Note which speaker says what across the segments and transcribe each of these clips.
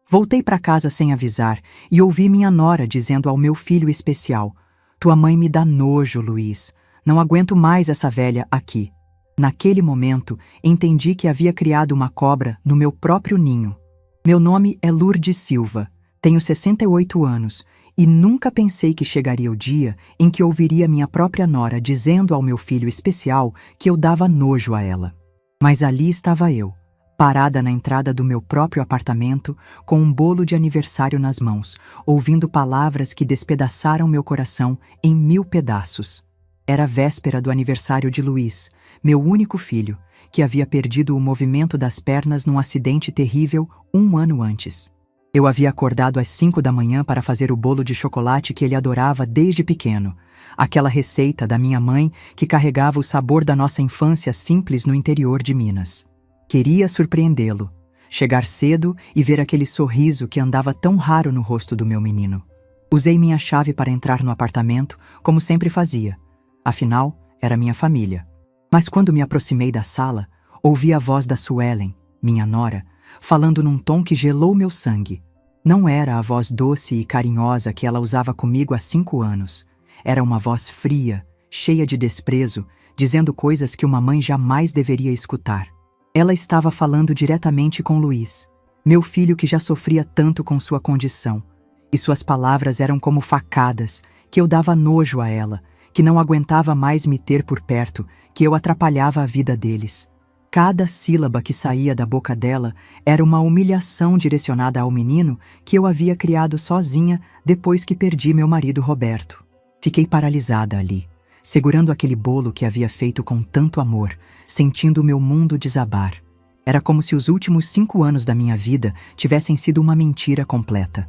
Speaker 1: Voltei para casa sem avisar e ouvi minha nora dizendo ao meu filho especial: "Tua mãe me dá nojo, Luiz. Não aguento mais essa velha aqui." Naquele momento, entendi que havia criado uma cobra no meu próprio ninho. Meu nome é Lourdes Silva, tenho 68 anos e nunca pensei que chegaria o dia em que ouviria minha própria nora dizendo ao meu filho especial que eu dava nojo a ela. Mas ali estava eu, parada na entrada do meu próprio apartamento, com um bolo de aniversário nas mãos, ouvindo palavras que despedaçaram meu coração em 1000 pedaços. Era a véspera do aniversário de Luiz, meu único filho, que havia perdido o movimento das pernas num acidente terrível 1 ano antes. Eu havia acordado às 5 da manhã para fazer o bolo de chocolate que ele adorava desde pequeno, aquela receita da minha mãe que carregava o sabor da nossa infância simples no interior de Minas. Queria surpreendê-lo, chegar cedo e ver aquele sorriso que andava tão raro no rosto do meu menino. Usei minha chave para entrar no apartamento, como sempre fazia. Afinal, era minha família. Mas quando me aproximei da sala, ouvi a voz da Suelen, minha nora, falando num tom que gelou meu sangue. Não era a voz doce e carinhosa que ela usava comigo há 5 anos. Era uma voz fria, cheia de desprezo, dizendo coisas que uma mãe jamais deveria escutar. Ela estava falando diretamente com Luiz, meu filho que já sofria tanto com sua condição. E suas palavras eram como facadas, que eu dava nojo a ela, que não aguentava mais me ter por perto, que eu atrapalhava a vida deles. Cada sílaba que saía da boca dela era uma humilhação direcionada ao menino que eu havia criado sozinha depois que perdi meu marido Roberto. Fiquei paralisada ali, segurando aquele bolo que havia feito com tanto amor, sentindo o meu mundo desabar. Era como se os últimos 5 anos da minha vida tivessem sido uma mentira completa.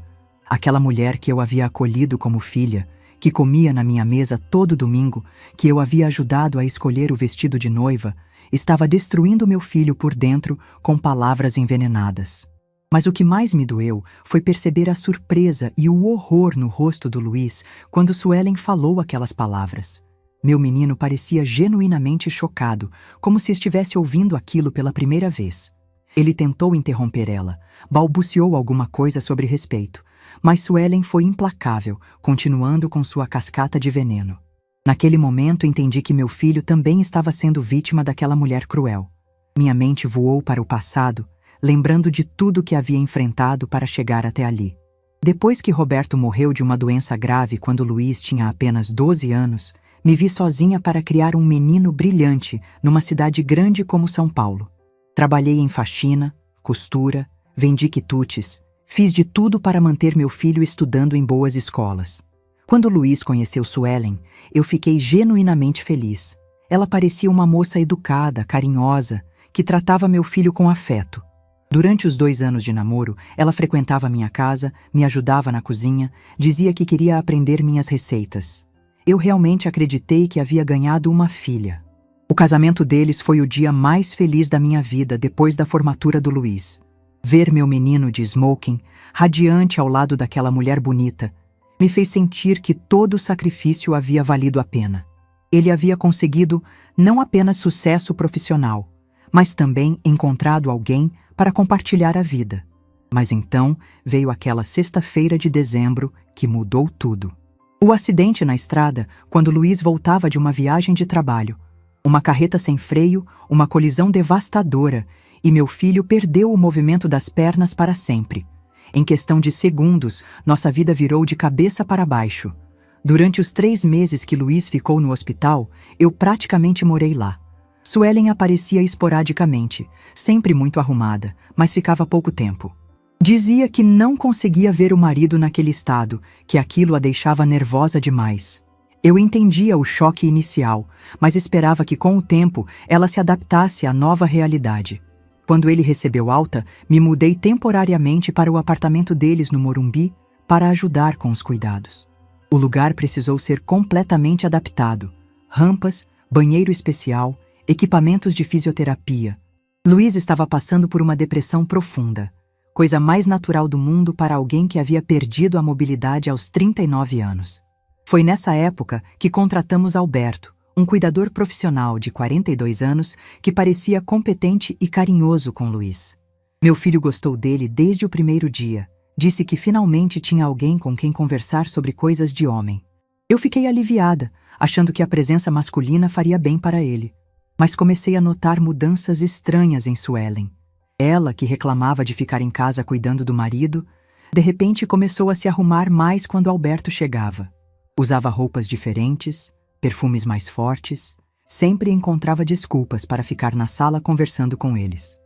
Speaker 1: Aquela mulher que eu havia acolhido como filha, que comia na minha mesa todo domingo, que eu havia ajudado a escolher o vestido de noiva, estava destruindo meu filho por dentro com palavras envenenadas. Mas o que mais me doeu foi perceber a surpresa e o horror no rosto do Luiz quando Suelen falou aquelas palavras. Meu menino parecia genuinamente chocado, como se estivesse ouvindo aquilo pela primeira vez. Ele tentou interromper ela, balbuciou alguma coisa sobre respeito, mas Suelen foi implacável, continuando com sua cascata de veneno. Naquele momento entendi que meu filho também estava sendo vítima daquela mulher cruel. Minha mente voou para o passado, lembrando de tudo que havia enfrentado para chegar até ali. Depois que Roberto morreu de uma doença grave quando Luiz tinha apenas 12 anos, me vi sozinha para criar um menino brilhante numa cidade grande como São Paulo. Trabalhei em faxina, costura, vendi quitutes, fiz de tudo para manter meu filho estudando em boas escolas. Quando Luiz conheceu Suelen, eu fiquei genuinamente feliz. Ela parecia uma moça educada, carinhosa, que tratava meu filho com afeto. Durante os 2 anos de namoro, ela frequentava minha casa, me ajudava na cozinha, dizia que queria aprender minhas receitas. Eu realmente acreditei que havia ganhado uma filha. O casamento deles foi o dia mais feliz da minha vida depois da formatura do Luiz. Ver meu menino de smoking, radiante ao lado daquela mulher bonita, me fez sentir que todo o sacrifício havia valido a pena. Ele havia conseguido não apenas sucesso profissional, mas também encontrado alguém para compartilhar a vida. Mas então veio aquela sexta-feira de dezembro que mudou tudo. O acidente na estrada, quando Luiz voltava de uma viagem de trabalho. Uma carreta sem freio, uma colisão devastadora, e meu filho perdeu o movimento das pernas para sempre. Em questão de segundos, nossa vida virou de cabeça para baixo. Durante os 3 meses que Luiz ficou no hospital, eu praticamente morei lá. Suelen aparecia esporadicamente, sempre muito arrumada, mas ficava pouco tempo. Dizia que não conseguia ver o marido naquele estado, que aquilo a deixava nervosa demais. Eu entendia o choque inicial, mas esperava que com o tempo ela se adaptasse à nova realidade. Quando ele recebeu alta, me mudei temporariamente para o apartamento deles no Morumbi para ajudar com os cuidados. O lugar precisou ser completamente adaptado. Rampas, banheiro especial, equipamentos de fisioterapia. Luiz estava passando por uma depressão profunda, coisa mais natural do mundo para alguém que havia perdido a mobilidade aos 39 anos. Foi nessa época que contratamos Alberto, um cuidador profissional de 42 anos que parecia competente e carinhoso com Luiz. Meu filho gostou dele desde o primeiro dia. Disse que finalmente tinha alguém com quem conversar sobre coisas de homem. Eu fiquei aliviada, achando que a presença masculina faria bem para ele. Mas comecei a notar mudanças estranhas em Suelen. Ela, que reclamava de ficar em casa cuidando do marido, de repente começou a se arrumar mais quando Alberto chegava. Usava roupas diferentes, perfumes mais fortes, sempre encontrava desculpas para ficar na sala conversando com eles.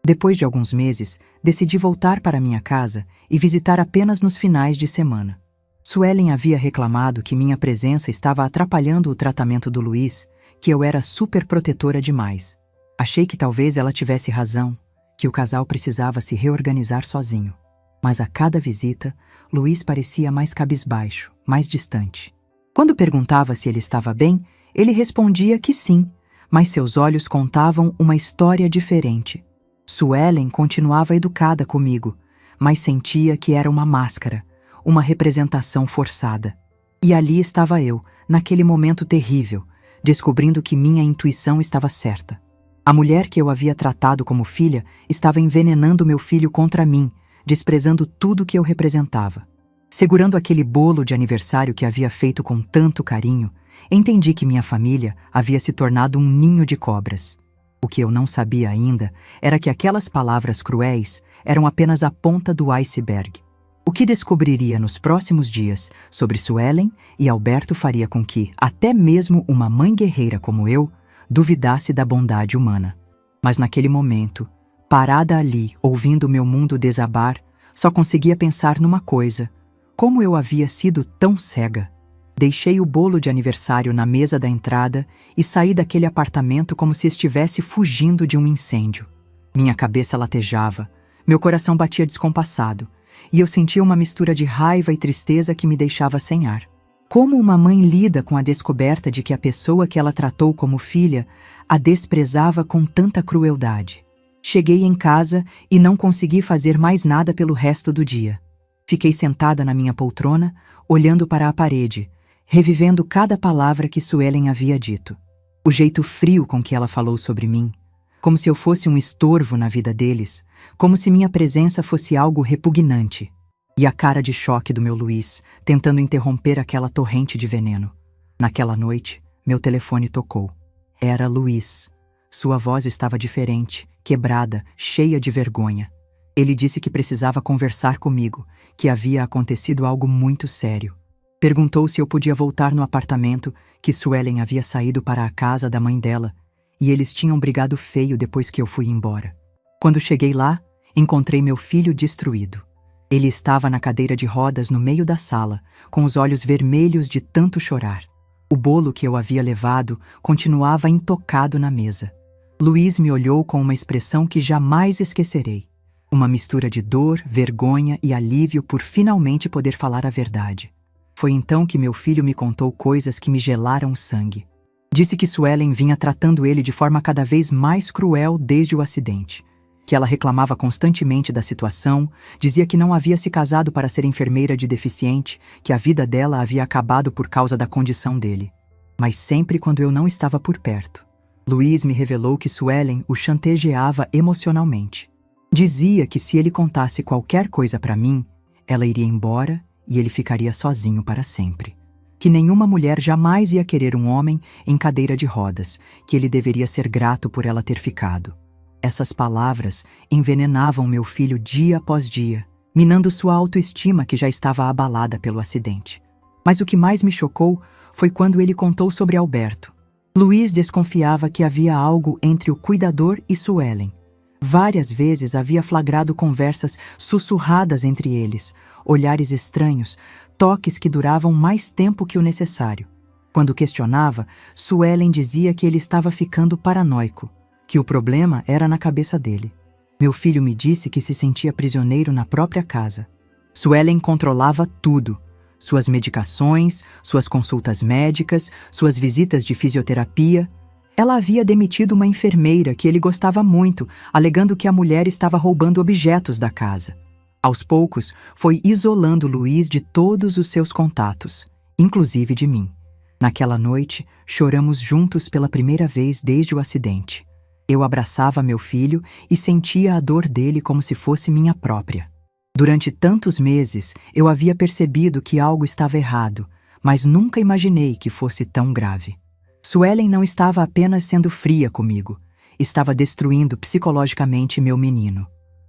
Speaker 1: Depois de alguns meses, decidi voltar para minha casa e visitar apenas nos finais de semana. Suelen havia reclamado que minha presença estava atrapalhando o tratamento do Luiz, que eu era super protetora demais. Achei que talvez ela tivesse razão, que o casal precisava se reorganizar sozinho. Mas a cada visita, Luiz parecia mais cabisbaixo, mais distante. Quando perguntava se ele estava bem, ele respondia que sim, mas seus olhos contavam uma história diferente. Suelen continuava educada comigo, mas sentia que era uma máscara, uma representação forçada. E ali estava eu, naquele momento terrível, descobrindo que minha intuição estava certa. A mulher que eu havia tratado como filha estava envenenando meu filho contra mim, desprezando tudo que eu representava. Segurando aquele bolo de aniversário que havia feito com tanto carinho, entendi que minha família havia se tornado um ninho de cobras. O que eu não sabia ainda era que aquelas palavras cruéis eram apenas a ponta do iceberg. O que descobriria nos próximos dias sobre Suelen e Alberto faria com que, até mesmo uma mãe guerreira como eu, duvidasse da bondade humana. Mas naquele momento, parada ali, ouvindo meu mundo desabar, só conseguia pensar numa coisa: como eu havia sido tão cega. Deixei o bolo de aniversário na mesa da entrada e saí daquele apartamento como se estivesse fugindo de um incêndio. Minha cabeça latejava, meu coração batia descompassado, e eu sentia uma mistura de raiva e tristeza que me deixava sem ar. Como uma mãe lida com a descoberta de que a pessoa que ela tratou como filha a desprezava com tanta crueldade? Cheguei em casa e não consegui fazer mais nada pelo resto do dia. Fiquei sentada na minha poltrona, olhando para a parede, revivendo cada palavra que Suelen havia dito. O jeito frio com que ela falou sobre mim, como se eu fosse um estorvo na vida deles, como se minha presença fosse algo repugnante. E a cara de choque do meu Luiz, tentando interromper aquela torrente de veneno. Naquela noite, meu telefone tocou. Era Luiz. Sua voz estava diferente, quebrada, cheia de vergonha. Ele disse que precisava conversar comigo, que havia acontecido algo muito sério. Perguntou se eu podia voltar no apartamento, que Suelen havia saído para a casa da mãe dela, e eles tinham brigado feio depois que eu fui embora. Quando cheguei lá, encontrei meu filho destruído. Ele estava na cadeira de rodas no meio da sala, com os olhos vermelhos de tanto chorar. O bolo que eu havia levado continuava intocado na mesa. Luiz me olhou com uma expressão que jamais esquecerei. Uma mistura de dor, vergonha e alívio por finalmente poder falar a verdade. Foi então que meu filho me contou coisas que me gelaram o sangue. Disse que Suelen vinha tratando ele de forma cada vez mais cruel desde o acidente. Que ela reclamava constantemente da situação, dizia que não havia se casado para ser enfermeira de deficiente, que a vida dela havia acabado por causa da condição dele. Mas sempre quando eu não estava por perto. Luiz me revelou que Suelen o chantageava emocionalmente. Dizia que se ele contasse qualquer coisa para mim, ela iria embora e ele ficaria sozinho para sempre. Que nenhuma mulher jamais ia querer um homem em cadeira de rodas, que ele deveria ser grato por ela ter ficado. Essas palavras envenenavam meu filho dia após dia, minando sua autoestima que já estava abalada pelo acidente. Mas o que mais me chocou foi quando ele contou sobre Alberto. Luiz desconfiava que havia algo entre o cuidador e Suelen. Várias vezes havia flagrado conversas sussurradas entre eles, olhares estranhos, toques que duravam mais tempo que o necessário. Quando questionava, Suelen dizia que ele estava ficando paranoico, que o problema era na cabeça dele. Meu filho me disse que se sentia prisioneiro na própria casa. Suelen controlava tudo: suas medicações, suas consultas médicas, suas visitas de fisioterapia. Ela havia demitido uma enfermeira que ele gostava muito, alegando que a mulher estava roubando objetos da casa. Aos poucos, foi isolando Luiz de todos os seus contatos, inclusive de mim. Naquela noite, choramos juntos pela primeira vez desde o acidente. Eu abraçava meu filho e sentia a dor dele como se fosse minha própria. Durante tantos meses, eu havia percebido que algo estava errado, mas nunca imaginei que fosse tão grave. Suelen não estava apenas sendo fria comigo, estava destruindo psicologicamente meu menino.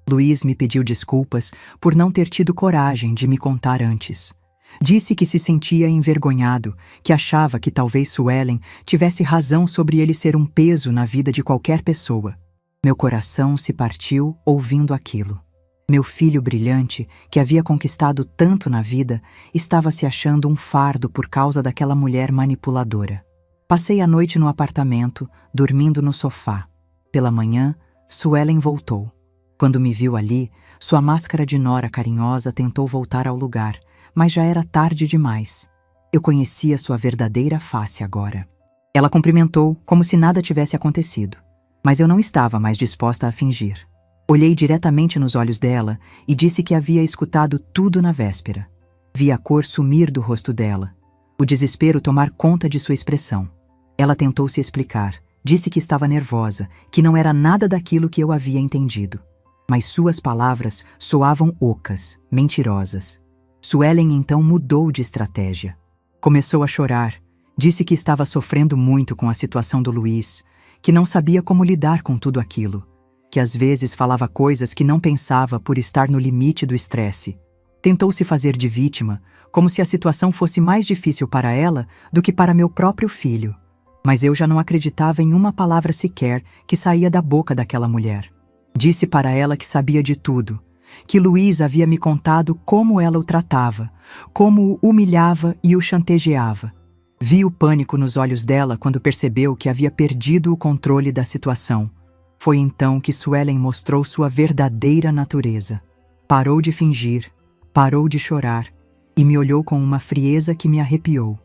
Speaker 1: Luiz me pediu desculpas por não ter tido coragem de me contar antes. Disse que se sentia envergonhado, que achava que talvez Suelen tivesse razão sobre ele ser um peso na vida de qualquer pessoa. Meu coração se partiu ouvindo aquilo. Meu filho brilhante, que havia conquistado tanto na vida, estava se achando um fardo por causa daquela mulher manipuladora. Passei a noite no apartamento, dormindo no sofá. Pela manhã, Suelen voltou. Quando me viu ali, sua máscara de nora carinhosa tentou voltar ao lugar, mas já era tarde demais. Eu conhecia sua verdadeira face agora. Ela cumprimentou como se nada tivesse acontecido, mas eu não estava mais disposta a fingir. Olhei diretamente nos olhos dela e disse que havia escutado tudo na véspera. Vi a cor sumir do rosto dela, o desespero tomar conta de sua expressão. Ela tentou se explicar, disse que estava nervosa, que não era nada daquilo que eu havia entendido. Mas suas palavras soavam ocas, mentirosas. Suelen então mudou de estratégia. Começou a chorar, disse que estava sofrendo muito com a situação do Luiz, que não sabia como lidar com tudo aquilo, que às vezes falava coisas que não pensava por estar no limite do estresse. Tentou se fazer de vítima, como se a situação fosse mais difícil para ela do que para meu próprio filho. Mas eu já não acreditava em uma palavra sequer que saía da boca daquela mulher. Disse para ela que sabia de tudo, que Luiz havia me contado como ela o tratava, como o humilhava e o chantageava. Vi o pânico nos olhos dela quando percebeu que havia perdido o controle da situação. Foi então que Suelen mostrou sua verdadeira natureza. Parou de fingir, parou de chorar e me olhou com uma frieza que me arrepiou.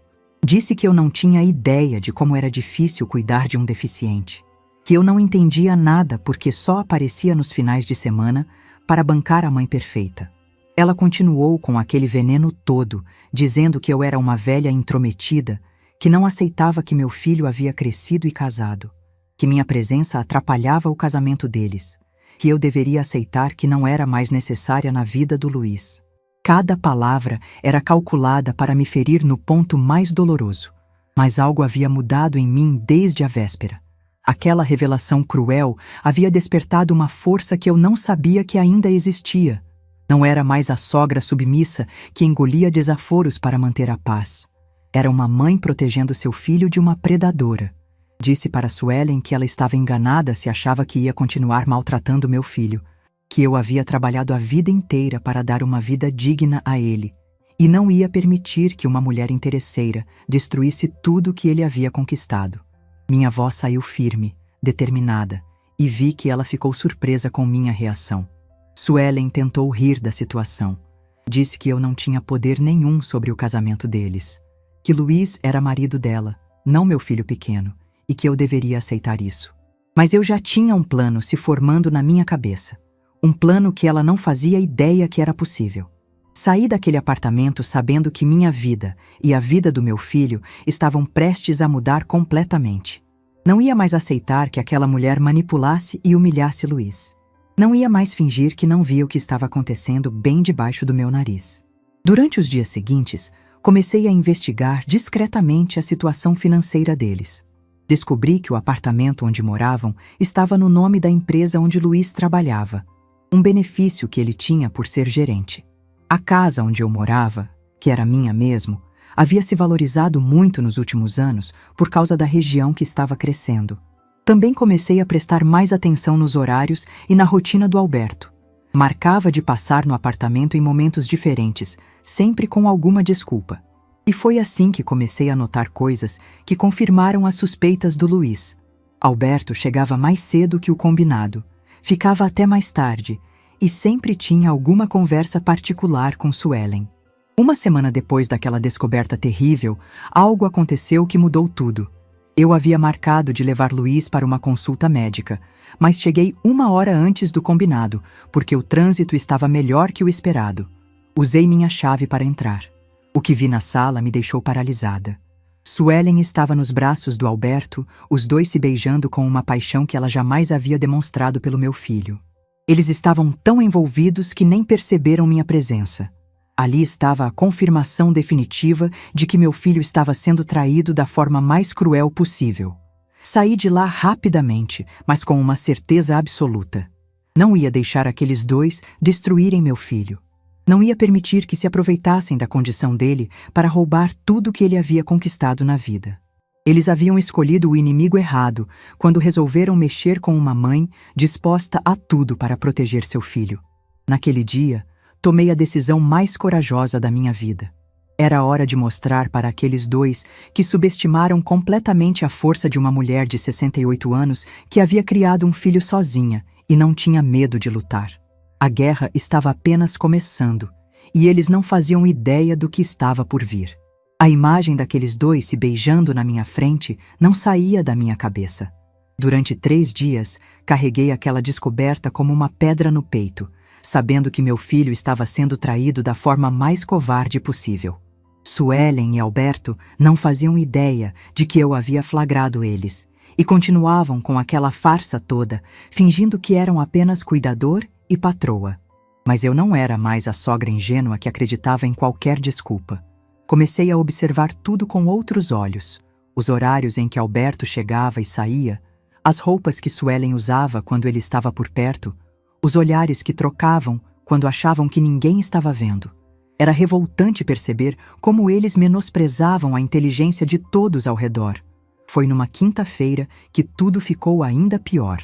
Speaker 1: Disse que eu não tinha ideia de como era difícil cuidar de um deficiente, que eu não entendia nada porque só aparecia nos finais de semana para bancar a mãe perfeita. Ela continuou com aquele veneno todo, dizendo que eu era uma velha intrometida, que não aceitava que meu filho havia crescido e casado, que minha presença atrapalhava o casamento deles, que eu deveria aceitar que não era mais necessária na vida do Luiz. Cada palavra era calculada para me ferir no ponto mais doloroso, mas algo havia mudado em mim desde a véspera. Aquela revelação cruel havia despertado uma força que eu não sabia que ainda existia. Não era mais a sogra submissa que engolia desaforos para manter a paz. Era uma mãe protegendo seu filho de uma predadora. Disse para Suelen que ela estava enganada se achava que ia continuar maltratando meu filho, que eu havia trabalhado a vida inteira para dar uma vida digna a ele, e não ia permitir que uma mulher interesseira destruísse tudo que ele havia conquistado. Minha voz saiu firme, determinada, e vi que ela ficou surpresa com minha reação. Suelen tentou rir da situação. Disse que eu não tinha poder nenhum sobre o casamento deles, que Luiz era marido dela, não meu filho pequeno, e que eu deveria aceitar isso. Mas eu já tinha um plano se formando na minha cabeça. Um plano que ela não fazia ideia que era possível. Saí daquele apartamento sabendo que minha vida e a vida do meu filho estavam prestes a mudar completamente. Não ia mais aceitar que aquela mulher manipulasse e humilhasse Luiz. Não ia mais fingir que não via o que estava acontecendo bem debaixo do meu nariz. Durante os dias seguintes, comecei a investigar discretamente a situação financeira deles. Descobri que o apartamento onde moravam estava no nome da empresa onde Luiz trabalhava, um benefício que ele tinha por ser gerente. A casa onde eu morava, que era minha mesmo, havia se valorizado muito nos últimos anos por causa da região que estava crescendo. Também comecei a prestar mais atenção nos horários e na rotina do Alberto. Marcava de passar no apartamento em momentos diferentes, sempre com alguma desculpa. E foi assim que comecei a notar coisas que confirmaram as suspeitas do Luiz. Alberto chegava mais cedo que o combinado, ficava até mais tarde e sempre tinha alguma conversa particular com Suelen. Uma semana depois daquela descoberta terrível, algo aconteceu que mudou tudo. Eu havia marcado de levar Luiz para uma consulta médica, mas cheguei 1 hora antes do combinado, porque o trânsito estava melhor que o esperado. Usei minha chave para entrar. O que vi na sala me deixou paralisada. Suelen estava nos braços do Alberto, os dois se beijando com uma paixão que ela jamais havia demonstrado pelo meu filho. Eles estavam tão envolvidos que nem perceberam minha presença. Ali estava a confirmação definitiva de que meu filho estava sendo traído da forma mais cruel possível. Saí de lá rapidamente, mas com uma certeza absoluta. Não ia deixar aqueles dois destruírem meu filho. Não ia permitir que se aproveitassem da condição dele para roubar tudo que ele havia conquistado na vida. Eles haviam escolhido o inimigo errado quando resolveram mexer com uma mãe disposta a tudo para proteger seu filho. Naquele dia, tomei a decisão mais corajosa da minha vida. Era hora de mostrar para aqueles dois que subestimaram completamente a força de uma mulher de 68 anos que havia criado um filho sozinha e não tinha medo de lutar. A guerra estava apenas começando, e eles não faziam ideia do que estava por vir. A imagem daqueles dois se beijando na minha frente não saía da minha cabeça. Durante 3 dias, carreguei aquela descoberta como uma pedra no peito, sabendo que meu filho estava sendo traído da forma mais covarde possível. Suelen e Alberto não faziam ideia de que eu havia flagrado eles, e continuavam com aquela farsa toda, fingindo que eram apenas cuidador e patroa. Mas eu não era mais a sogra ingênua que acreditava em qualquer desculpa. Comecei a observar tudo com outros olhos. Os horários em que Alberto chegava e saía, as roupas que Suelen usava quando ele estava por perto, os olhares que trocavam quando achavam que ninguém estava vendo. Era revoltante perceber como eles menosprezavam a inteligência de todos ao redor. Foi numa quinta-feira que tudo ficou ainda pior.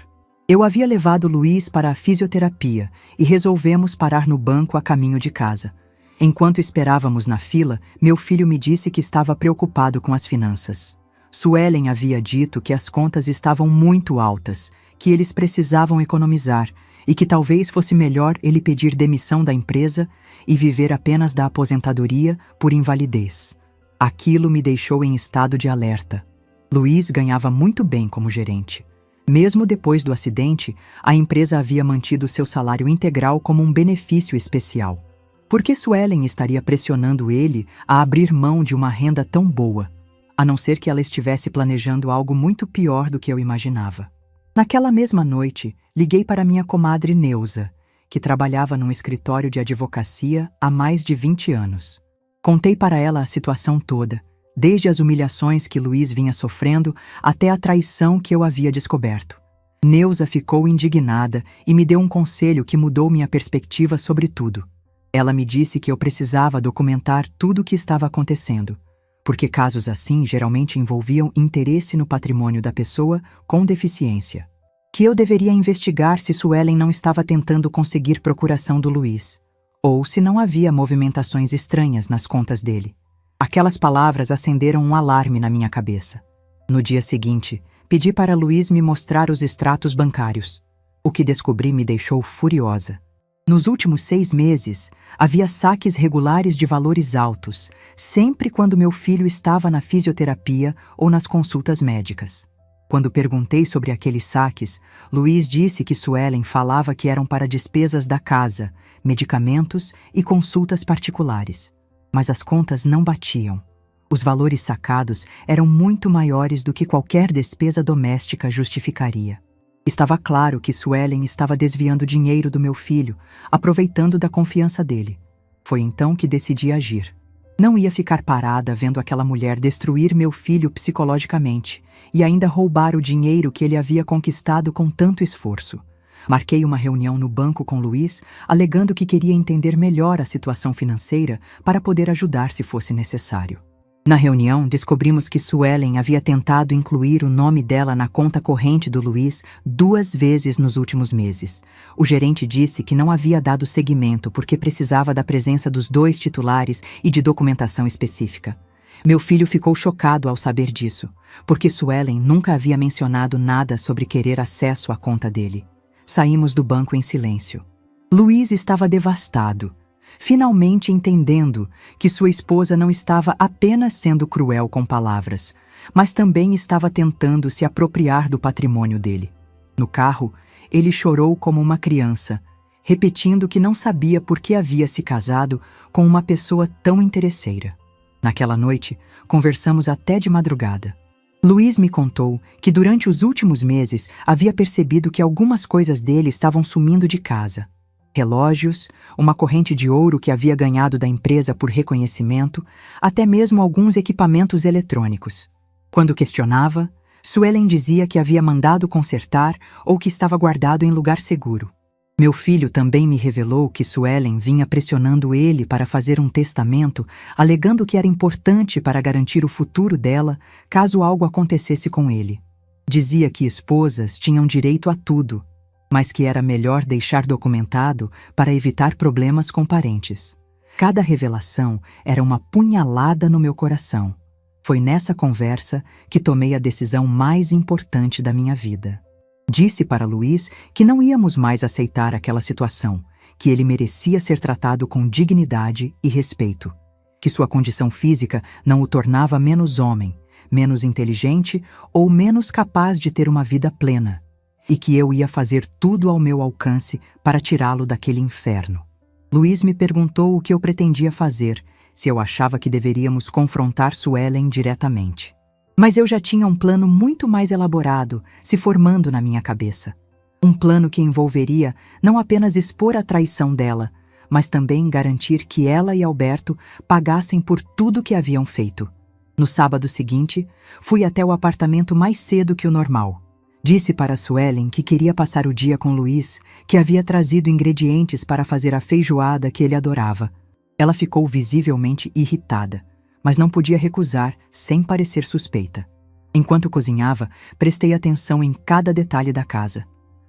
Speaker 1: Eu havia levado Luiz para a fisioterapia e resolvemos parar no banco a caminho de casa. Enquanto esperávamos na fila, meu filho me disse que estava preocupado com as finanças. Suelen havia dito que as contas estavam muito altas, que eles precisavam economizar e que talvez fosse melhor ele pedir demissão da empresa e viver apenas da aposentadoria por invalidez. Aquilo me deixou em estado de alerta. Luiz ganhava muito bem como gerente. Mesmo depois do acidente, a empresa havia mantido seu salário integral como um benefício especial. Por que Suelen estaria pressionando ele a abrir mão de uma renda tão boa? A não ser que ela estivesse planejando algo muito pior do que eu imaginava. Naquela mesma noite, liguei para minha comadre Neuza, que trabalhava num escritório de advocacia há mais de 20 anos. Contei para ela a situação toda, desde as humilhações que Luiz vinha sofrendo até a traição que eu havia descoberto. Neuza ficou indignada e me deu um conselho que mudou minha perspectiva sobre tudo. Ela me disse que eu precisava documentar tudo o que estava acontecendo, porque casos assim geralmente envolviam interesse no patrimônio da pessoa com deficiência. Que eu deveria investigar se Suelen não estava tentando conseguir procuração do Luiz, ou se não havia movimentações estranhas nas contas dele. Aquelas palavras acenderam um alarme na minha cabeça. No dia seguinte, pedi para Luiz me mostrar os extratos bancários. O que descobri me deixou furiosa. Nos últimos 6 meses, havia saques regulares de valores altos, sempre quando meu filho estava na fisioterapia ou nas consultas médicas. Quando perguntei sobre aqueles saques, Luiz disse que Suelen falava que eram para despesas da casa, medicamentos e consultas particulares. Mas as contas não batiam. Os valores sacados eram muito maiores do que qualquer despesa doméstica justificaria. Estava claro que Suelen estava desviando dinheiro do meu filho, aproveitando da confiança dele. Foi então que decidi agir. Não ia ficar parada vendo aquela mulher destruir meu filho psicologicamente e ainda roubar o dinheiro que ele havia conquistado com tanto esforço. Marquei uma reunião no banco com Luiz, alegando que queria entender melhor a situação financeira para poder ajudar se fosse necessário. Na reunião, descobrimos que Suelen havia tentado incluir o nome dela na conta corrente do Luiz 2 vezes nos últimos meses. O gerente disse que não havia dado seguimento porque precisava da presença dos 2 titulares e de documentação específica. Meu filho ficou chocado ao saber disso, porque Suelen nunca havia mencionado nada sobre querer acesso à conta dele. Saímos do banco em silêncio. Luiz estava devastado, finalmente entendendo que sua esposa não estava apenas sendo cruel com palavras, mas também estava tentando se apropriar do patrimônio dele. No carro, ele chorou como uma criança, repetindo que não sabia por que havia se casado com uma pessoa tão interesseira. Naquela noite, conversamos até de madrugada. Luiz me contou que durante os últimos meses havia percebido que algumas coisas dele estavam sumindo de casa. Relógios, uma corrente de ouro que havia ganhado da empresa por reconhecimento, até mesmo alguns equipamentos eletrônicos. Quando questionava, Suelen dizia que havia mandado consertar ou que estava guardado em lugar seguro. Meu filho também me revelou que Suelen vinha pressionando ele para fazer um testamento, alegando que era importante para garantir o futuro dela caso algo acontecesse com ele. Dizia que esposas tinham direito a tudo, mas que era melhor deixar documentado para evitar problemas com parentes. Cada revelação era uma punhalada no meu coração. Foi nessa conversa que tomei a decisão mais importante da minha vida. Disse para Luiz que não íamos mais aceitar aquela situação, que ele merecia ser tratado com dignidade e respeito, que sua condição física não o tornava menos homem, menos inteligente ou menos capaz de ter uma vida plena, e que eu ia fazer tudo ao meu alcance para tirá-lo daquele inferno. Luiz me perguntou o que eu pretendia fazer, se eu achava que deveríamos confrontar Suelen diretamente. Mas eu já tinha um plano muito mais elaborado se formando na minha cabeça. Um plano que envolveria não apenas expor a traição dela, mas também garantir que ela e Alberto pagassem por tudo que haviam feito. No sábado seguinte, fui até o apartamento mais cedo que o normal. Disse para Suelen que queria passar o dia com Luiz, que havia trazido ingredientes para fazer a feijoada que ele adorava. Ela ficou visivelmente irritada, mas não podia recusar sem parecer suspeita. Enquanto cozinhava, prestei atenção em cada detalhe da casa.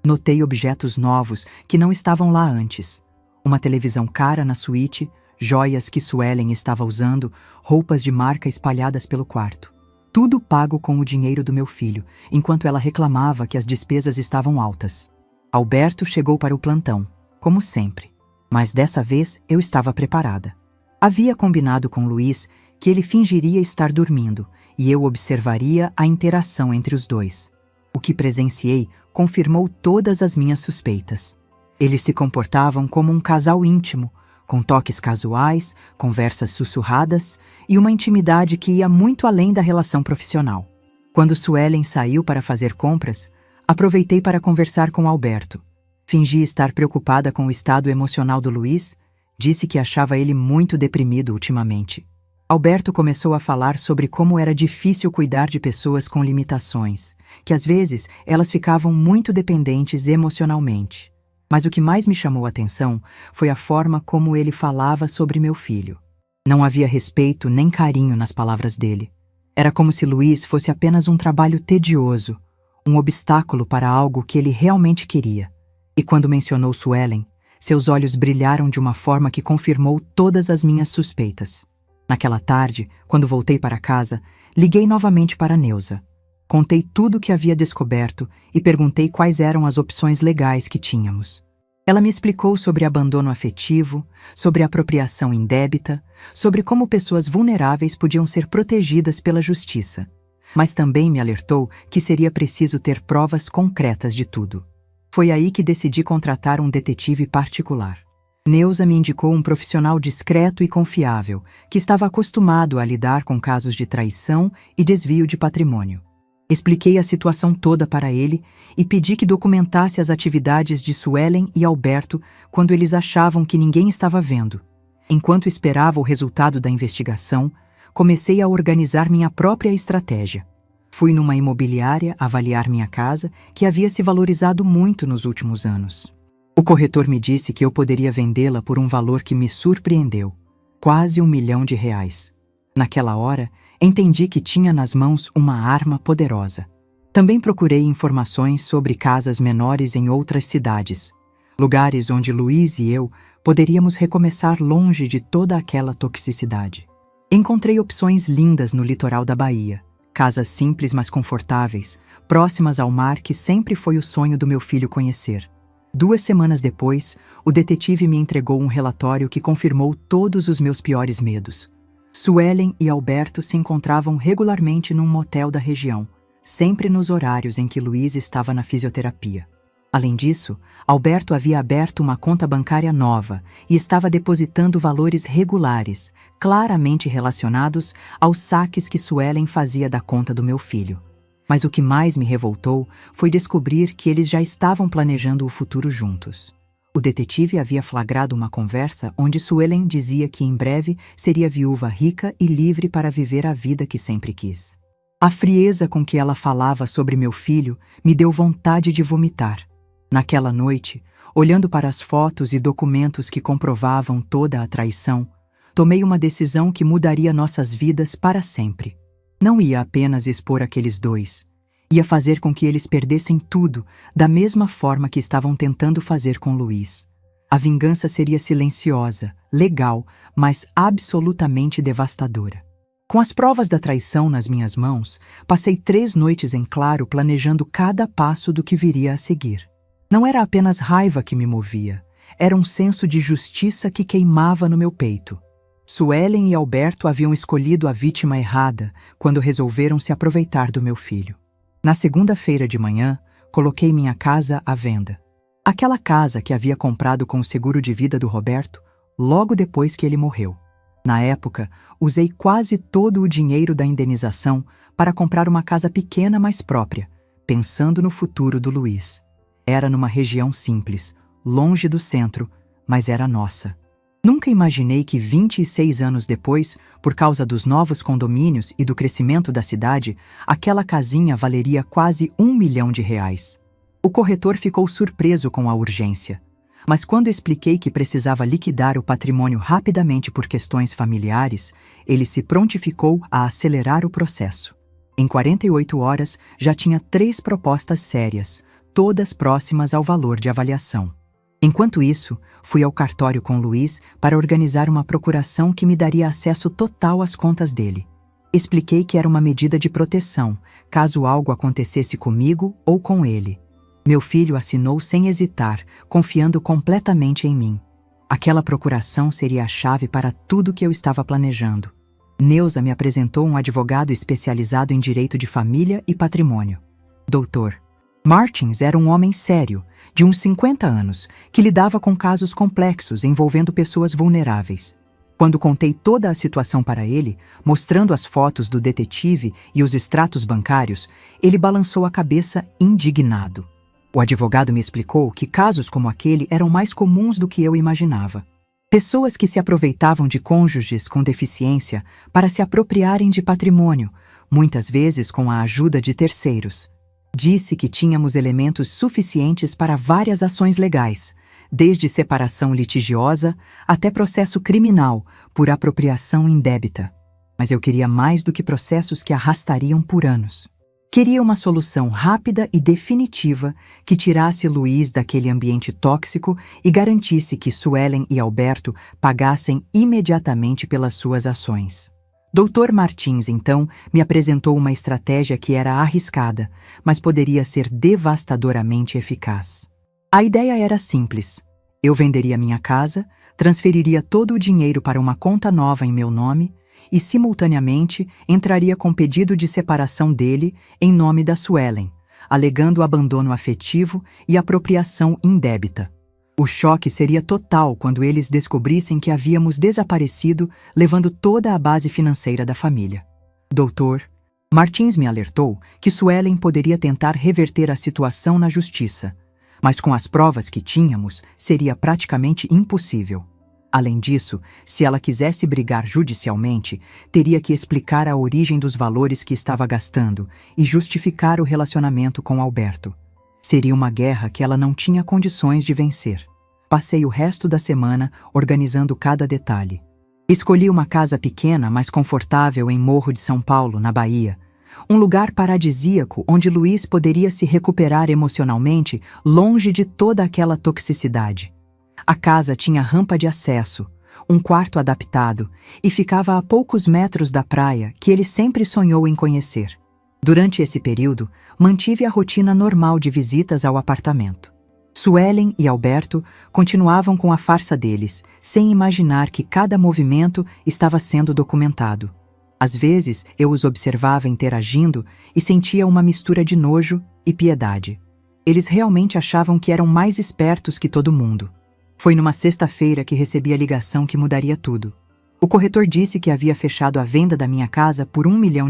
Speaker 1: Notei objetos novos que não estavam lá antes. Uma televisão cara na suíte, joias que Suelen estava usando, roupas de marca espalhadas pelo quarto. Tudo pago com o dinheiro do meu filho, enquanto ela reclamava que as despesas estavam altas. Alberto chegou para o plantão, como sempre, mas dessa vez eu estava preparada. Havia combinado com Luiz que ele fingiria estar dormindo e eu observaria a interação entre os dois. O que presenciei confirmou todas as minhas suspeitas. Eles se comportavam como um casal íntimo, com toques casuais, conversas sussurradas e uma intimidade que ia muito além da relação profissional. Quando Suelen saiu para fazer compras, aproveitei para conversar com Alberto. Fingi estar preocupada com o estado emocional do Luiz, disse que achava ele muito deprimido ultimamente. Alberto começou a falar sobre como era difícil cuidar de pessoas com limitações, que às vezes elas ficavam muito dependentes emocionalmente. Mas o que mais me chamou a atenção foi a forma como ele falava sobre meu filho. Não havia respeito nem carinho nas palavras dele. Era como se Luiz fosse apenas um trabalho tedioso, um obstáculo para algo que ele realmente queria. E quando mencionou Suelen, seus olhos brilharam de uma forma que confirmou todas as minhas suspeitas. Naquela tarde, quando voltei para casa, liguei novamente para Neuza. Contei tudo o que havia descoberto e perguntei quais eram as opções legais que tínhamos. Ela me explicou sobre abandono afetivo, sobre apropriação indébita, sobre como pessoas vulneráveis podiam ser protegidas pela justiça. Mas também me alertou que seria preciso ter provas concretas de tudo. Foi aí que decidi contratar um detetive particular. Neuza me indicou um profissional discreto e confiável, que estava acostumado a lidar com casos de traição e desvio de patrimônio. Expliquei a situação toda para ele e pedi que documentasse as atividades de Suelen e Alberto quando eles achavam que ninguém estava vendo. Enquanto esperava o resultado da investigação, comecei a organizar minha própria estratégia. Fui numa imobiliária avaliar minha casa, que havia se valorizado muito nos últimos anos. O corretor me disse que eu poderia vendê-la por um valor que me surpreendeu, quase R$1 milhão. Naquela hora, entendi que tinha nas mãos uma arma poderosa. Também procurei informações sobre casas menores em outras cidades, lugares onde Luiz e eu poderíamos recomeçar longe de toda aquela toxicidade. Encontrei opções lindas no litoral da Bahia, casas simples mas confortáveis, próximas ao mar que sempre foi o sonho do meu filho conhecer. 2 semanas depois, o detetive me entregou um relatório que confirmou todos os meus piores medos. Suelen e Alberto se encontravam regularmente num motel da região, sempre nos horários em que Luiz estava na fisioterapia. Além disso, Alberto havia aberto uma conta bancária nova e estava depositando valores regulares, claramente relacionados aos saques que Suelen fazia da conta do meu filho. Mas o que mais me revoltou foi descobrir que eles já estavam planejando o futuro juntos. O detetive havia flagrado uma conversa onde Suelen dizia que em breve seria viúva rica e livre para viver a vida que sempre quis. A frieza com que ela falava sobre meu filho me deu vontade de vomitar. Naquela noite, olhando para as fotos e documentos que comprovavam toda a traição, tomei uma decisão que mudaria nossas vidas para sempre. Não ia apenas expor aqueles dois. Ia fazer com que eles perdessem tudo, da mesma forma que estavam tentando fazer com Luiz. A vingança seria silenciosa, legal, mas absolutamente devastadora. Com as provas da traição nas minhas mãos, passei 3 noites em claro planejando cada passo do que viria a seguir. Não era apenas raiva que me movia, era um senso de justiça que queimava no meu peito. Suelen e Alberto haviam escolhido a vítima errada quando resolveram se aproveitar do meu filho. Na segunda-feira de manhã, coloquei minha casa à venda. Aquela casa que havia comprado com o seguro de vida do Roberto, logo depois que ele morreu. Na época, usei quase todo o dinheiro da indenização para comprar uma casa pequena mais própria, pensando no futuro do Luiz. Era numa região simples, longe do centro, mas era nossa. Nunca imaginei que 26 anos depois, por causa dos novos condomínios e do crescimento da cidade, aquela casinha valeria quase R$1 milhão. O corretor ficou surpreso com a urgência. Mas quando expliquei que precisava liquidar o patrimônio rapidamente por questões familiares, ele se prontificou a acelerar o processo. Em 48 horas, já tinha 3 propostas sérias, todas próximas ao valor de avaliação. Enquanto isso, fui ao cartório com Luiz para organizar uma procuração que me daria acesso total às contas dele. Expliquei que era uma medida de proteção, caso algo acontecesse comigo ou com ele. Meu filho assinou sem hesitar, confiando completamente em mim. Aquela procuração seria a chave para tudo que eu estava planejando. Neuza me apresentou um advogado especializado em direito de família e patrimônio. Dr. Martins era um homem sério, de uns 50 anos, que lidava com casos complexos envolvendo pessoas vulneráveis. Quando contei toda a situação para ele, mostrando as fotos do detetive e os extratos bancários, ele balançou a cabeça indignado. O advogado me explicou que casos como aquele eram mais comuns do que eu imaginava. Pessoas que se aproveitavam de cônjuges com deficiência para se apropriarem de patrimônio, muitas vezes com a ajuda de terceiros. Disse que tínhamos elementos suficientes para várias ações legais, desde separação litigiosa até processo criminal por apropriação indébita. Mas eu queria mais do que processos que arrastariam por anos. Queria uma solução rápida e definitiva que tirasse Luiz daquele ambiente tóxico e garantisse que Suelen e Alberto pagassem imediatamente pelas suas ações. Dr. Martins, então, me apresentou uma estratégia que era arriscada, mas poderia ser devastadoramente eficaz. A ideia era simples. Eu venderia minha casa, transferiria todo o dinheiro para uma conta nova em meu nome e, simultaneamente, entraria com pedido de separação dele em nome da Suelen, alegando abandono afetivo e apropriação indébita. O choque seria total quando eles descobrissem que havíamos desaparecido, levando toda a base financeira da família. Dr. Martins me alertou que Suelen poderia tentar reverter a situação na justiça, mas com as provas que tínhamos, seria praticamente impossível. Além disso, se ela quisesse brigar judicialmente, teria que explicar a origem dos valores que estava gastando e justificar o relacionamento com Alberto. Seria uma guerra que ela não tinha condições de vencer. Passei o resto da semana organizando cada detalhe. Escolhi uma casa pequena, mas confortável em Morro de São Paulo, na Bahia. Um lugar paradisíaco onde Luiz poderia se recuperar emocionalmente, longe de toda aquela toxicidade. A casa tinha rampa de acesso, um quarto adaptado e ficava a poucos metros da praia que ele sempre sonhou em conhecer. Durante esse período, mantive a rotina normal de visitas ao apartamento. Suelen e Alberto continuavam com a farsa deles, sem imaginar que cada movimento estava sendo documentado. Às vezes, eu os observava interagindo e sentia uma mistura de nojo e piedade. Eles realmente achavam que eram mais espertos que todo mundo. Foi numa sexta-feira que recebi a ligação que mudaria tudo. O corretor disse que havia fechado a venda da minha casa por R$1 milhão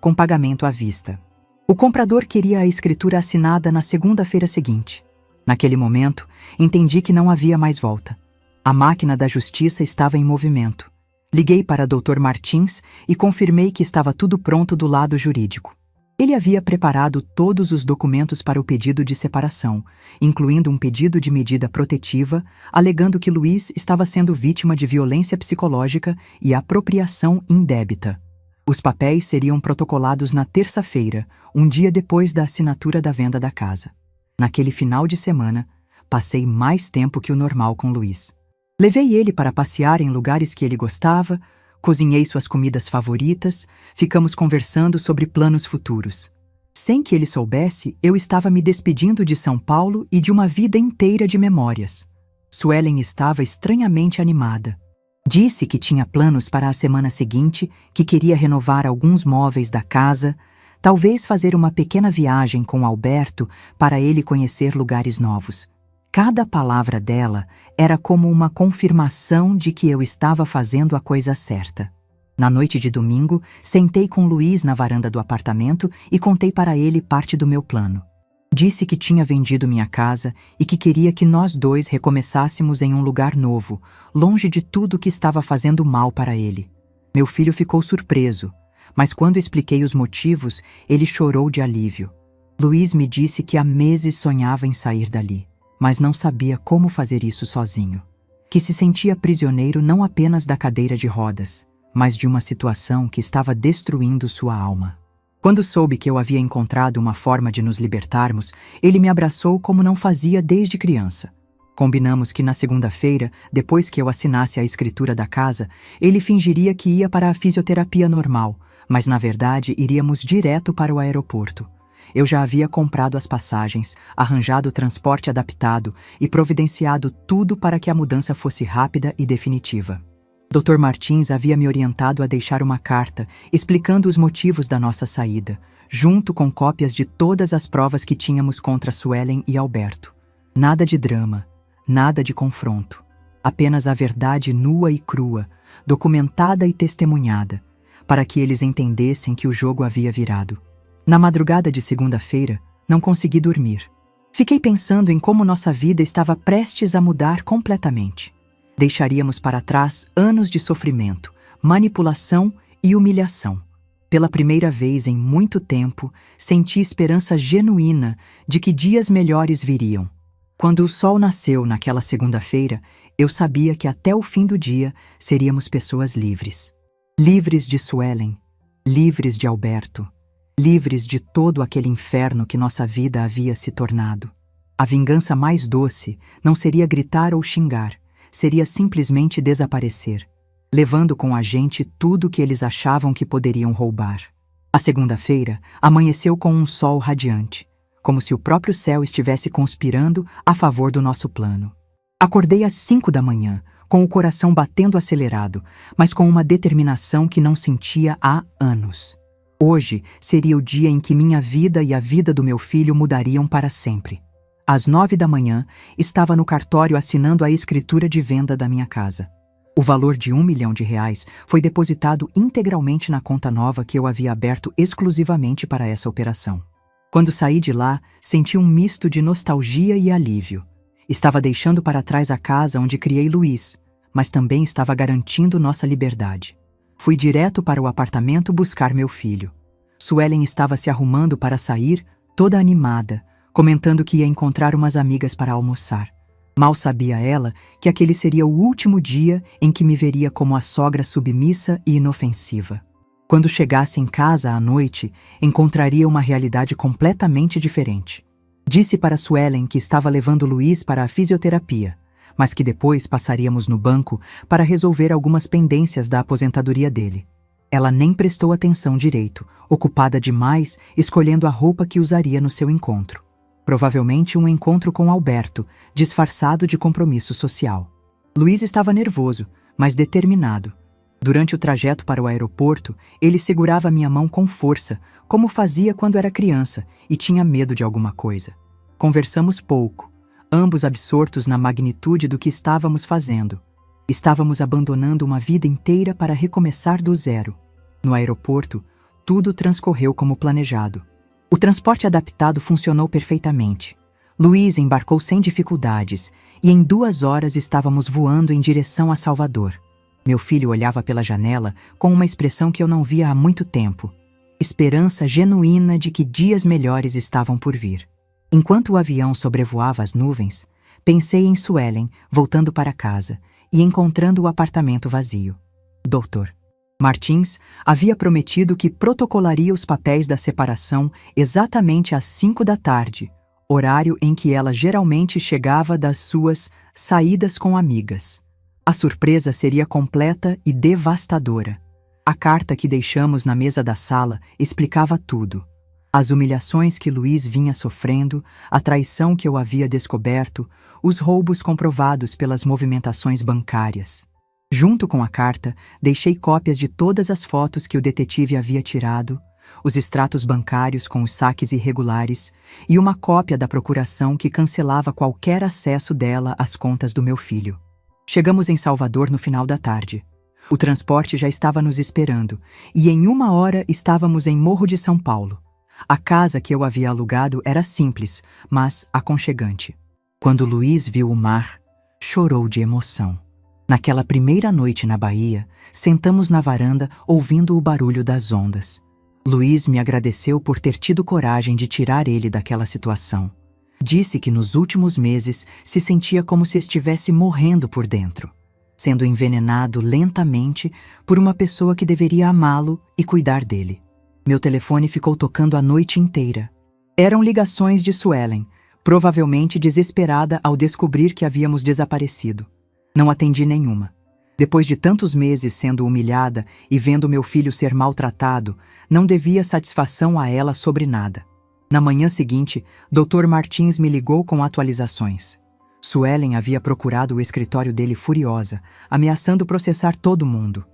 Speaker 1: com pagamento à vista. O comprador queria a escritura assinada na segunda-feira seguinte. Naquele momento, entendi que não havia mais volta. A máquina da justiça estava em movimento. Liguei para Dr. Martins e confirmei que estava tudo pronto do lado jurídico. Ele havia preparado todos os documentos para o pedido de separação, incluindo um pedido de medida protetiva, alegando que Luiz estava sendo vítima de violência psicológica e apropriação indébita. Os papéis seriam protocolados na terça-feira, um dia depois da assinatura da venda da casa. Naquele final de semana, passei mais tempo que o normal com Luiz. Levei ele para passear em lugares que ele gostava, cozinhei suas comidas favoritas, ficamos conversando sobre planos futuros. Sem que ele soubesse, eu estava me despedindo de São Paulo e de uma vida inteira de memórias. Suelen estava estranhamente animada. Disse que tinha planos para a semana seguinte, que queria renovar alguns móveis da casa, talvez fazer uma pequena viagem com Alberto para ele conhecer lugares novos. Cada palavra dela era como uma confirmação de que eu estava fazendo a coisa certa. Na noite de domingo, sentei com Luiz na varanda do apartamento e contei para ele parte do meu plano. Disse que tinha vendido minha casa e que queria que nós dois recomeçássemos em um lugar novo, longe de tudo que estava fazendo mal para ele. Meu filho ficou surpreso, mas quando expliquei os motivos, ele chorou de alívio. Luiz me disse que há meses sonhava em sair dali, mas não sabia como fazer isso sozinho. Que se sentia prisioneiro não apenas da cadeira de rodas, mas de uma situação que estava destruindo sua alma. Quando soube que eu havia encontrado uma forma de nos libertarmos, ele me abraçou como não fazia desde criança. Combinamos que na segunda-feira, depois que eu assinasse a escritura da casa, ele fingiria que ia para a fisioterapia normal, mas na verdade iríamos direto para o aeroporto. Eu já havia comprado as passagens, arranjado o transporte adaptado e providenciado tudo para que a mudança fosse rápida e definitiva. Dr. Martins havia me orientado a deixar uma carta explicando os motivos da nossa saída, junto com cópias de todas as provas que tínhamos contra Suelen e Alberto. Nada de drama, nada de confronto. Apenas a verdade nua e crua, documentada e testemunhada, para que eles entendessem que o jogo havia virado. Na madrugada de segunda-feira, não consegui dormir. Fiquei pensando em como nossa vida estava prestes a mudar completamente. Deixaríamos para trás anos de sofrimento, manipulação e humilhação. Pela primeira vez em muito tempo, senti esperança genuína de que dias melhores viriam. Quando o sol nasceu naquela segunda-feira, eu sabia que até o fim do dia seríamos pessoas livres. Livres de Suelen, livres de Alberto, livres de todo aquele inferno que nossa vida havia se tornado. A vingança mais doce não seria gritar ou xingar, seria simplesmente desaparecer, levando com a gente tudo que eles achavam que poderiam roubar. A segunda-feira amanheceu com um sol radiante, como se o próprio céu estivesse conspirando a favor do nosso plano. Acordei às 5 da manhã, com o coração batendo acelerado, mas com uma determinação que não sentia há anos. Hoje seria o dia em que minha vida e a vida do meu filho mudariam para sempre. Às 9 da manhã, estava no cartório assinando a escritura de venda da minha casa. O valor de R$1 milhão foi depositado integralmente na conta nova que eu havia aberto exclusivamente para essa operação. Quando saí de lá, senti um misto de nostalgia e alívio. Estava deixando para trás a casa onde criei Luiz, mas também estava garantindo nossa liberdade. Fui direto para o apartamento buscar meu filho. Suelen estava se arrumando para sair, toda animada, comentando que ia encontrar umas amigas para almoçar. Mal sabia ela que aquele seria o último dia em que me veria como a sogra submissa e inofensiva. Quando chegasse em casa à noite, encontraria uma realidade completamente diferente. Disse para Suelen que estava levando Luiz para a fisioterapia, mas que depois passaríamos no banco para resolver algumas pendências da aposentadoria dele. Ela nem prestou atenção direito, ocupada demais escolhendo a roupa que usaria no seu encontro. Provavelmente um encontro com Alberto, disfarçado de compromisso social. Luiz estava nervoso, mas determinado. Durante o trajeto para o aeroporto, ele segurava minha mão com força, como fazia quando era criança, e tinha medo de alguma coisa. Conversamos pouco, ambos absortos na magnitude do que estávamos fazendo. Estávamos abandonando uma vida inteira para recomeçar do zero. No aeroporto, tudo transcorreu como planejado. O transporte adaptado funcionou perfeitamente. Luiz embarcou sem dificuldades e em 2 horas estávamos voando em direção a Salvador. Meu filho olhava pela janela com uma expressão que eu não via há muito tempo. Esperança genuína de que dias melhores estavam por vir. Enquanto o avião sobrevoava as nuvens, pensei em Suelen voltando para casa e encontrando o apartamento vazio. Dr. Martins havia prometido que protocolaria os papéis da separação exatamente às 5 da tarde, horário em que ela geralmente chegava das suas saídas com amigas. A surpresa seria completa e devastadora. A carta que deixamos na mesa da sala explicava tudo. As humilhações que Luiz vinha sofrendo, a traição que eu havia descoberto, os roubos comprovados pelas movimentações bancárias. Junto com a carta, deixei cópias de todas as fotos que o detetive havia tirado, os extratos bancários com os saques irregulares e uma cópia da procuração que cancelava qualquer acesso dela às contas do meu filho. Chegamos em Salvador no final da tarde. O transporte já estava nos esperando e em 1 hora estávamos em Morro de São Paulo. A casa que eu havia alugado era simples, mas aconchegante. Quando Luiz viu o mar, chorou de emoção. Naquela primeira noite na Bahia, sentamos na varanda ouvindo o barulho das ondas. Luiz me agradeceu por ter tido coragem de tirar ele daquela situação. Disse que nos últimos meses se sentia como se estivesse morrendo por dentro, sendo envenenado lentamente por uma pessoa que deveria amá-lo e cuidar dele. Meu telefone ficou tocando a noite inteira. Eram ligações de Suelen, provavelmente desesperada ao descobrir que havíamos desaparecido. Não atendi nenhuma. Depois de tantos meses sendo humilhada e vendo meu filho ser maltratado, não devia satisfação a ela sobre nada. Na manhã seguinte, Dr. Martins me ligou com atualizações. Suelen havia procurado o escritório dele furiosa, ameaçando processar todo mundo.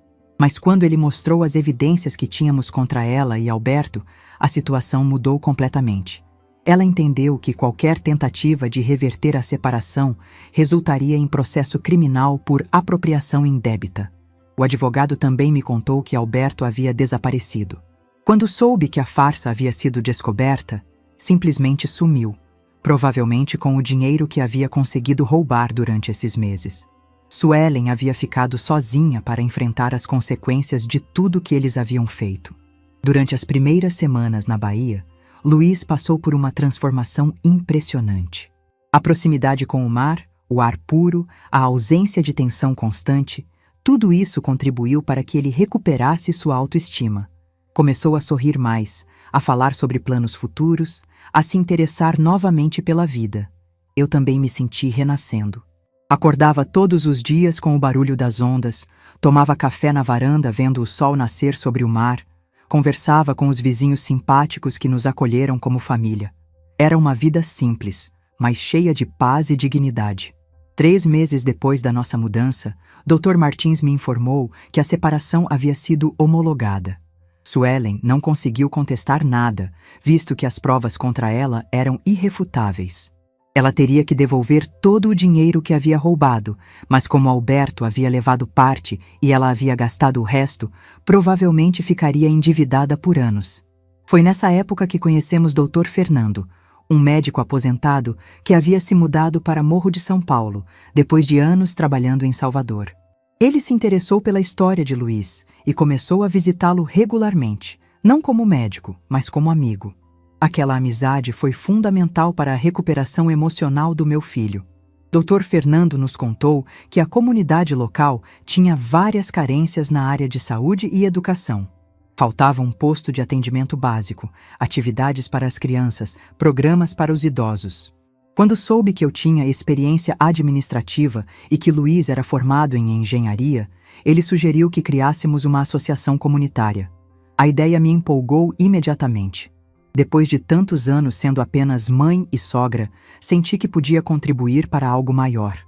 Speaker 1: Mas quando ele mostrou as evidências que tínhamos contra ela e Alberto, a situação mudou completamente. Ela entendeu que qualquer tentativa de reverter a separação resultaria em processo criminal por apropriação indébita. O advogado também me contou que Alberto havia desaparecido. Quando soube que a farsa havia sido descoberta, simplesmente sumiu, provavelmente com o dinheiro que havia conseguido roubar durante esses meses. Suelen havia ficado sozinha para enfrentar as consequências de tudo que eles haviam feito. Durante as primeiras semanas na Bahia, Luiz passou por uma transformação impressionante. A proximidade com o mar, o ar puro, a ausência de tensão constante, tudo isso contribuiu para que ele recuperasse sua autoestima. Começou a sorrir mais, a falar sobre planos futuros, a se interessar novamente pela vida. Eu também me senti renascendo. Acordava todos os dias com o barulho das ondas, tomava café na varanda vendo o sol nascer sobre o mar, conversava com os vizinhos simpáticos que nos acolheram como família. Era uma vida simples, mas cheia de paz e dignidade. 3 meses depois da nossa mudança, Dr. Martins me informou que a separação havia sido homologada. Suelen não conseguiu contestar nada, visto que as provas contra ela eram irrefutáveis. Ela teria que devolver todo o dinheiro que havia roubado, mas como Alberto havia levado parte e ela havia gastado o resto, provavelmente ficaria endividada por anos. Foi nessa época que conhecemos Dr. Fernando, um médico aposentado que havia se mudado para Morro de São Paulo, depois de anos trabalhando em Salvador. Ele se interessou pela história de Luiz e começou a visitá-lo regularmente, não como médico, mas como amigo. Aquela amizade foi fundamental para a recuperação emocional do meu filho. Dr. Fernando nos contou que a comunidade local tinha várias carências na área de saúde e educação. Faltava um posto de atendimento básico, atividades para as crianças, programas para os idosos. Quando soube que eu tinha experiência administrativa e que Luiz era formado em engenharia, ele sugeriu que criássemos uma associação comunitária. A ideia me empolgou imediatamente. Depois de tantos anos sendo apenas mãe e sogra, senti que podia contribuir para algo maior.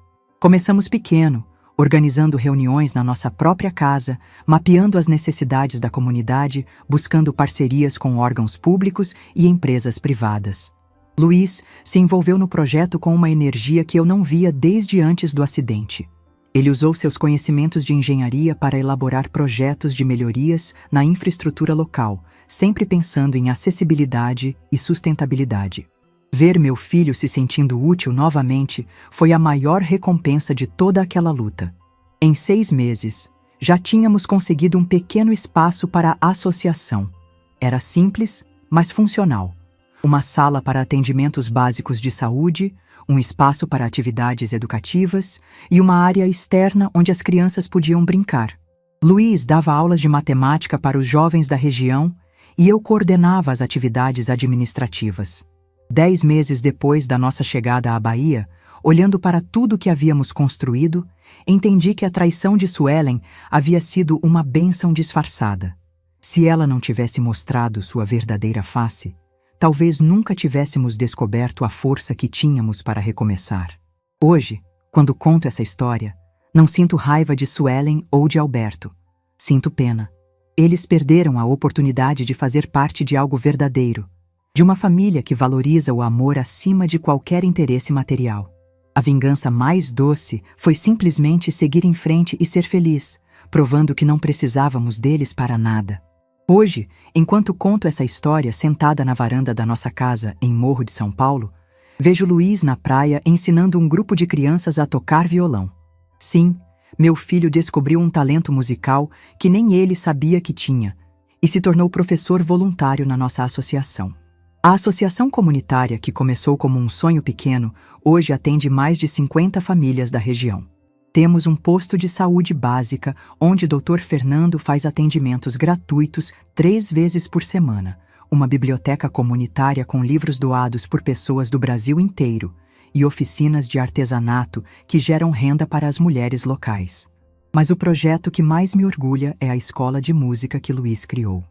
Speaker 1: Começamos pequeno, organizando reuniões na nossa própria casa, mapeando as necessidades da comunidade, buscando parcerias com órgãos públicos e empresas privadas. Luiz se envolveu no projeto com uma energia que eu não via desde antes do acidente. Ele usou seus conhecimentos de engenharia para elaborar projetos de melhorias na infraestrutura local, sempre pensando em acessibilidade e sustentabilidade. Ver meu filho se sentindo útil novamente foi a maior recompensa de toda aquela luta. Em 6 meses, já tínhamos conseguido um pequeno espaço para a associação. Era simples, mas funcional. Uma sala para atendimentos básicos de saúde, um espaço para atividades educativas e uma área externa onde as crianças podiam brincar. Luiz dava aulas de matemática para os jovens da região e eu coordenava as atividades administrativas. 10 meses depois da nossa chegada à Bahia, olhando para tudo que havíamos construído, entendi que a traição de Suelen havia sido uma bênção disfarçada. Se ela não tivesse mostrado sua verdadeira face, talvez nunca tivéssemos descoberto a força que tínhamos para recomeçar. Hoje, quando conto essa história, não sinto raiva de Suelen ou de Alberto. Sinto pena. Eles perderam a oportunidade de fazer parte de algo verdadeiro, de uma família que valoriza o amor acima de qualquer interesse material. A vingança mais doce foi simplesmente seguir em frente e ser feliz, provando que não precisávamos deles para nada. Hoje, enquanto conto essa história sentada na varanda da nossa casa em Morro de São Paulo, vejo Luiz na praia ensinando um grupo de crianças a tocar violão. Sim, meu filho descobriu um talento musical que nem ele sabia que tinha e se tornou professor voluntário na nossa associação. A associação comunitária, que começou como um sonho pequeno, hoje atende mais de 50 famílias da região. Temos um posto de saúde básica, onde Dr. Fernando faz atendimentos gratuitos 3 vezes por semana, uma biblioteca comunitária com livros doados por pessoas do Brasil inteiro e oficinas de artesanato que geram renda para as mulheres locais. Mas o projeto que mais me orgulha é a escola de música que Luiz criou.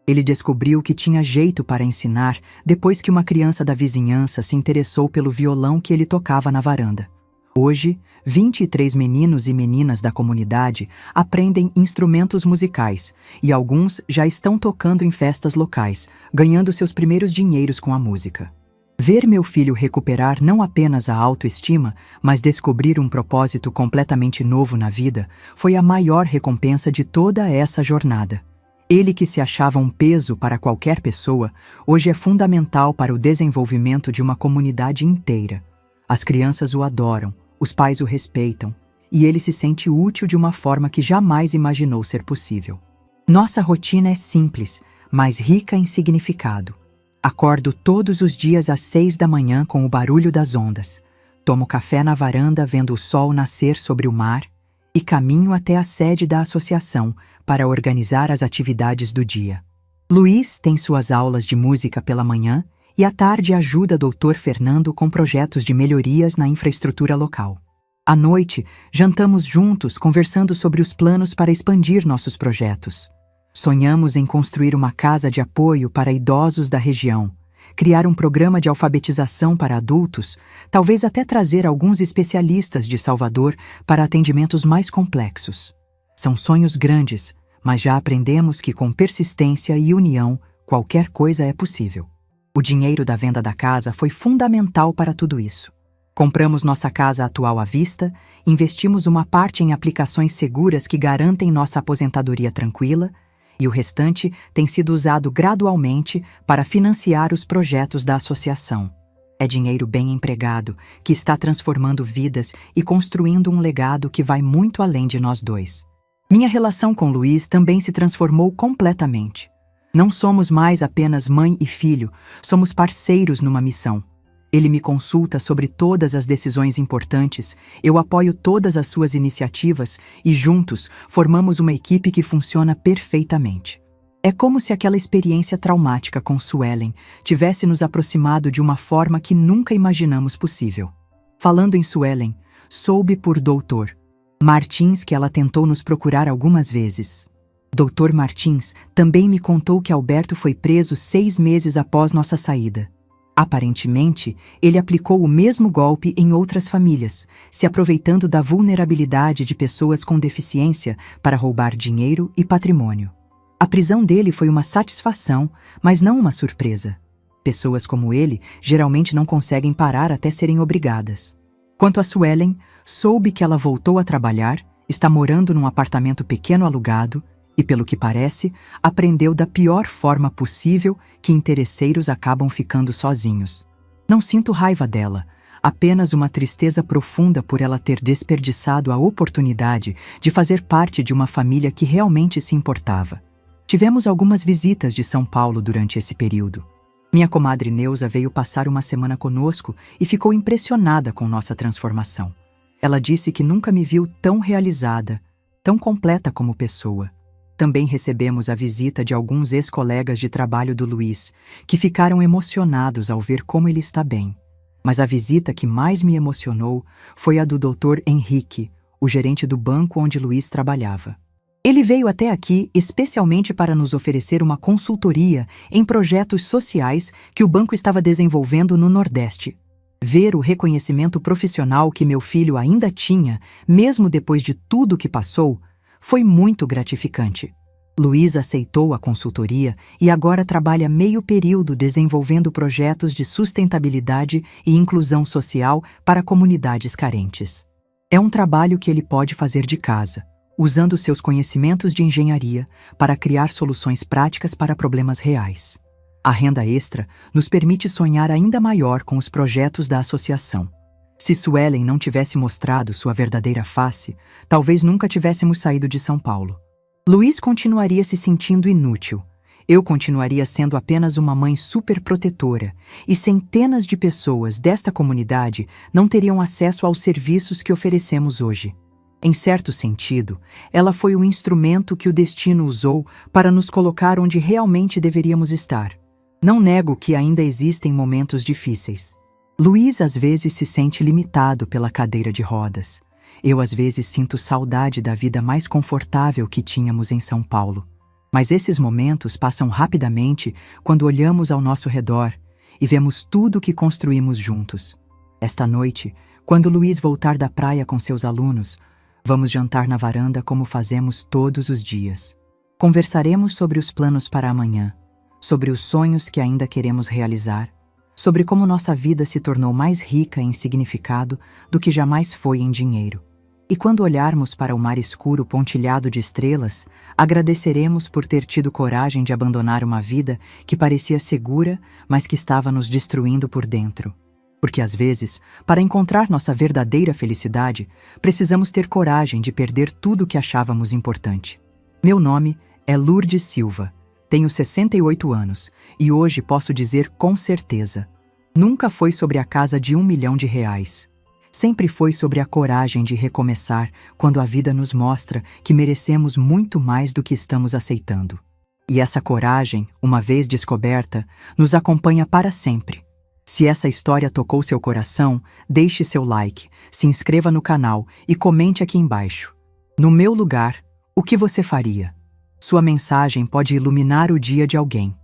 Speaker 1: Ele descobriu que tinha jeito para ensinar depois que uma criança da vizinhança se interessou pelo violão que ele tocava na varanda. Hoje, 23 meninos e meninas da comunidade aprendem instrumentos musicais e alguns já estão tocando em festas locais, ganhando seus primeiros dinheiros com a música. Ver meu filho recuperar não apenas a autoestima, mas descobrir um propósito completamente novo na vida foi a maior recompensa de toda essa jornada. Ele, que se achava um peso para qualquer pessoa, hoje é fundamental para o desenvolvimento de uma comunidade inteira. As crianças o adoram, os pais o respeitam, e ele se sente útil de uma forma que jamais imaginou ser possível. Nossa rotina é simples, mas rica em significado. Acordo todos os dias às 6 da manhã com o barulho das ondas. Tomo café na varanda vendo o sol nascer sobre o mar e caminho até a sede da associação para organizar as atividades do dia. Luiz tem suas aulas de música pela manhã e à tarde ajuda Dr. Fernando com projetos de melhorias na infraestrutura local. À noite, jantamos juntos conversando sobre os planos para expandir nossos projetos. Sonhamos em construir uma casa de apoio para idosos da região, criar um programa de alfabetização para adultos, talvez até trazer alguns especialistas de Salvador para atendimentos mais complexos. São sonhos grandes, mas já aprendemos que com persistência e união, qualquer coisa é possível. O dinheiro da venda da casa foi fundamental para tudo isso. Compramos nossa casa atual à vista, investimos uma parte em aplicações seguras que garantem nossa aposentadoria tranquila, e o restante tem sido usado gradualmente para financiar os projetos da associação. É dinheiro bem empregado, que está transformando vidas e construindo um legado que vai muito além de nós dois. Minha relação com Luiz também se transformou completamente. Não somos mais apenas mãe e filho, somos parceiros numa missão. Ele me consulta sobre todas as decisões importantes, eu apoio todas as suas iniciativas e juntos formamos uma equipe que funciona perfeitamente. É como se aquela experiência traumática com Suelen tivesse nos aproximado de uma forma que nunca imaginamos possível. Falando em Suelen, soube por Dr. Martins que ela tentou nos procurar algumas vezes. Dr. Martins também me contou que Alberto foi preso 6 meses após nossa saída. Aparentemente, ele aplicou o mesmo golpe em outras famílias, se aproveitando da vulnerabilidade de pessoas com deficiência para roubar dinheiro e patrimônio. A prisão dele foi uma satisfação, mas não uma surpresa. Pessoas como ele geralmente não conseguem parar até serem obrigadas. Quanto a Suelen, soube que ela voltou a trabalhar, está morando num apartamento pequeno alugado e, pelo que parece, aprendeu da pior forma possível que interesseiros acabam ficando sozinhos. Não sinto raiva dela, apenas uma tristeza profunda por ela ter desperdiçado a oportunidade de fazer parte de uma família que realmente se importava. Tivemos algumas visitas de São Paulo durante esse período. Minha comadre Neuza veio passar uma semana conosco e ficou impressionada com nossa transformação. Ela disse que nunca me viu tão realizada, tão completa como pessoa. Também recebemos a visita de alguns ex-colegas de trabalho do Luiz, que ficaram emocionados ao ver como ele está bem. Mas a visita que mais me emocionou foi a do Dr. Henrique, o gerente do banco onde Luiz trabalhava. Ele veio até aqui especialmente para nos oferecer uma consultoria em projetos sociais que o banco estava desenvolvendo no Nordeste. Ver o reconhecimento profissional que meu filho ainda tinha, mesmo depois de tudo que passou, foi muito gratificante. Luiz aceitou a consultoria e agora trabalha meio período desenvolvendo projetos de sustentabilidade e inclusão social para comunidades carentes. É um trabalho que ele pode fazer de casa, usando seus conhecimentos de engenharia para criar soluções práticas para problemas reais. A renda extra nos permite sonhar ainda maior com os projetos da associação. Se Suelen não tivesse mostrado sua verdadeira face, talvez nunca tivéssemos saído de São Paulo. Luiz continuaria se sentindo inútil. Eu continuaria sendo apenas uma mãe superprotetora e centenas de pessoas desta comunidade não teriam acesso aos serviços que oferecemos hoje. Em certo sentido, ela foi o instrumento que o destino usou para nos colocar onde realmente deveríamos estar. Não nego que ainda existem momentos difíceis. Luiz às vezes se sente limitado pela cadeira de rodas. Eu às vezes sinto saudade da vida mais confortável que tínhamos em São Paulo. Mas esses momentos passam rapidamente quando olhamos ao nosso redor e vemos tudo o que construímos juntos. Esta noite, quando Luiz voltar da praia com seus alunos, vamos jantar na varanda como fazemos todos os dias. Conversaremos sobre os planos para amanhã, sobre os sonhos que ainda queremos realizar, sobre como nossa vida se tornou mais rica em significado do que jamais foi em dinheiro. E quando olharmos para o mar escuro pontilhado de estrelas, agradeceremos por ter tido coragem de abandonar uma vida que parecia segura, mas que estava nos destruindo por dentro. Porque às vezes, para encontrar nossa verdadeira felicidade, precisamos ter coragem de perder tudo o que achávamos importante. Meu nome é Lourdes Silva. Tenho 68 anos e hoje posso dizer com certeza: nunca foi sobre a casa de R$1 milhão. Sempre foi sobre a coragem de recomeçar quando a vida nos mostra que merecemos muito mais do que estamos aceitando. E essa coragem, uma vez descoberta, nos acompanha para sempre. Se essa história tocou seu coração, deixe seu like, se inscreva no canal e comente aqui embaixo. No meu lugar, o que você faria? Sua mensagem pode iluminar o dia de alguém.